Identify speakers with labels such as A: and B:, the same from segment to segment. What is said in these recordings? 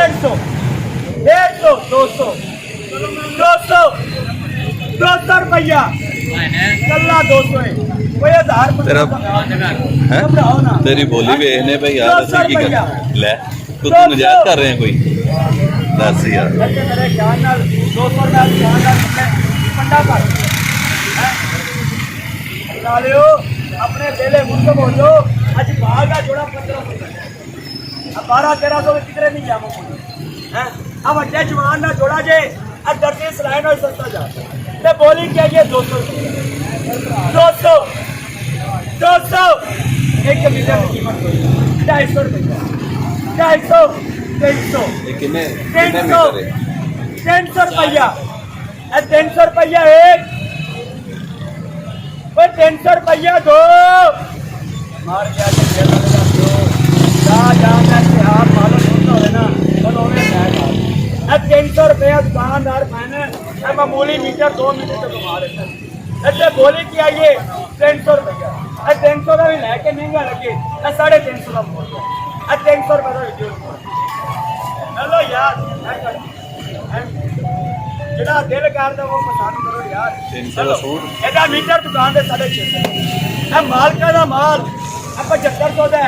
A: 150, 150, 200, 200, 200 रुपया कल्ला 200 है कोई 1000
B: तेरा है
A: घबराओ ना
B: तेरी बोली वेखने भाई यार
A: 200
B: असं की
A: रुपया
B: कर ले तू नजायज कर रहे हैं कोई दस यार
A: अच्छा मेरे ख्याल नाल 200 रुपया ख्याल नाल पंडा कर ला लियो अपने बेले मुझको बोलो आज भागा जोड़ा 1500 अब 1200-1300 में किधरे नहीं जामो हैं अब अड्डे जवान ना जोड़ा जे अब दर्जी सलाइन और सस्ता जा ते बोली क्या ये 200 200 200 एक मीटर की कीमत 250 रुपया 250 300
B: ये कितने
A: 300 300 रुपया 300 रुपया एक 300 रुपया दो मार क्या ना 300 रुपया दुकानदार मैंने मामूली मीटर 2 मीटर तो कमा लेता अच्छा बोली कि आइए 300 रुपया 300 का भी लैके महंगा लगे 350 का बोल 300 रुपये का वीडियो हेलो यार जिला दिल करता वो पसंद करो यार
B: 300 का सूट
A: एदा मीटर दुकान दे 650 माल का माल 7500 ਦਾ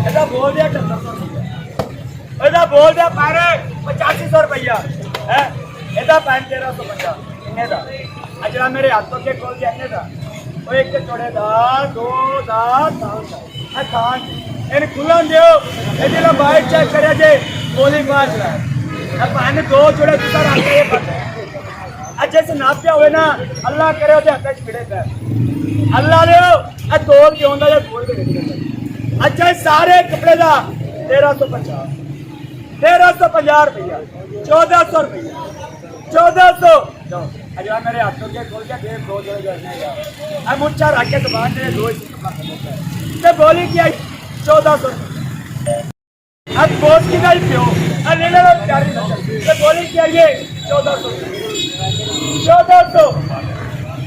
A: ਇਹਦਾ ਬੋਲ ਦਿਆ 7800 ਇਹਦਾ ਬੋਲ ਦਿਆ ਪਾਰੇ 8500 ਰੁਪਇਆ ਹੈ ਇਹਦਾ 1350 ਕਿੰਨੇ ਦਾ ਆ ਜਿਹੜਾ ਮੇਰੇ ਹੱਥੋਂ ਕੇ ਕੋਲ ਜਾਂਦੇ ਦਾ ਉਹ ਇੱਕ ਚੋੜੇ ਦਾ ਦੋ ਦਾ ਆ ਖਾਨ ਇਹਨ ਖੁੱਲਣ ਦਿਓ ਇਹਦੀ ਲੰਬਾਈ ਚੈੱਕ ਕਰਿਆ ਜੇ ਗੋਲੀ ਮਾਰ ਲੈ ਆ ਪਾਣੇ ਦੋ ਚੋੜੇ ਤੁਸੀਂ ਰੱਖ ਕੇ ਇਹ ਬੰਦ ਅੱਜ ਜੇ ਨਾਪਿਆ ਹੋਵੇ ਨਾ ਅੱਲਾ ਕਰੇ ਉਹਦੇ ਹੱਥ 'ਚ ਖਿੜੇ ਪੈ ਅੱਲਾ ਲਿਓ ਆ ਤੋੜ ਕੇ ਹੁੰਦਾ ਜਾਂ ਤੋੜ ਕੇ ਦੇ अच्छा सारे कपड़े का 1350 1350 रुपया 1400 रुपया 1400 अजवा मेरे हाथों के खोल के देव दो जोड़े मुच्छा रख के दुकान से दो तो बोली क्या 1400 अब बोस की गई प्यो ले लो प्यारी तो बोली क्या ये 1400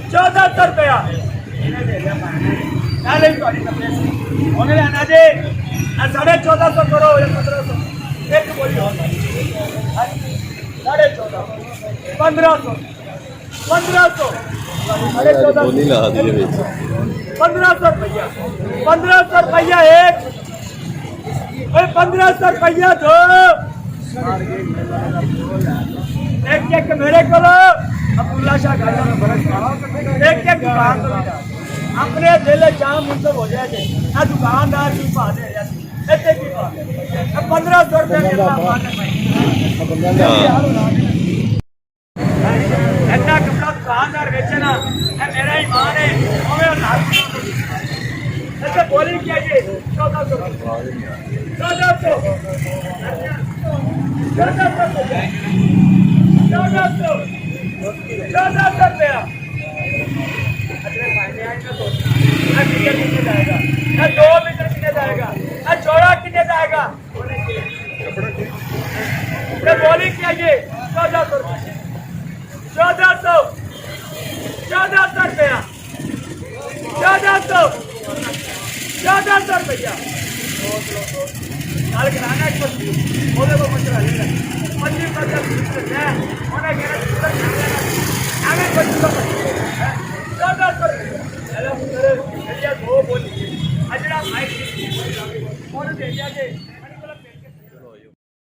A: 1400 रुपया इन्हें दे दिया उन्हें लेना जी 1450 करो या 1500 एक बोलियो 1450 1500
B: बोली ला दी है
A: 1500 रुपया 1500 रुपया एक 1500 रुपया दो एक मेरे को अब्दुल्ला शाह गाजा में बरस एक दुकान अपने दिल जाम मुंसब हो जाए ना दुकानदार की पा दे ऐसे की पा 1500 रुपये इतना कपड़ा दुकानदार बेचे ना मेरा ही मान है ऐसे बोली क्या ये 1400 रुपया मीटर कितने जाएगा 2 मीटर कितने जाएगा जोड़ा कितने जाएगा बोली क्या ये 1400 रुपया 1400 रुपया 1400 रुपया कल कराना एक बोले वो मचला लेगा 25% है उन्हें कहना